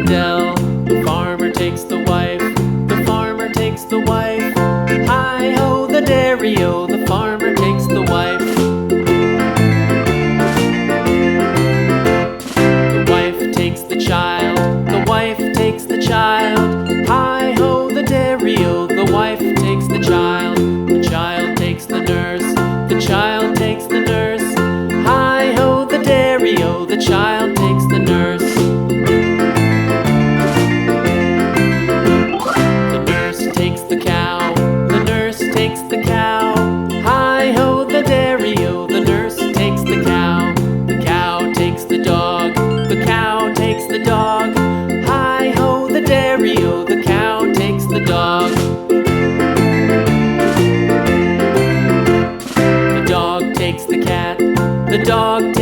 dell. The farmer takes the wife, the farmer takes the wife. Hi-ho, the dairy-o, the farmer takes the wife. The wife takes the child, the wife takes the child. Hi-ho, the dairy-o, the wife takes the child. The child takes the nurse, the child takes the nurse. Hi-ho, the dairy-o, the child takes the nurse. The nurse takes the cow, the nurse takes the cow. Hi-ho, the dairy-o, the nurse takes the cow. The cow takes the dog, the cow takes the dog. Hi-ho, the dairy-o, the cow takes the dog. The dog takes the cat, the dog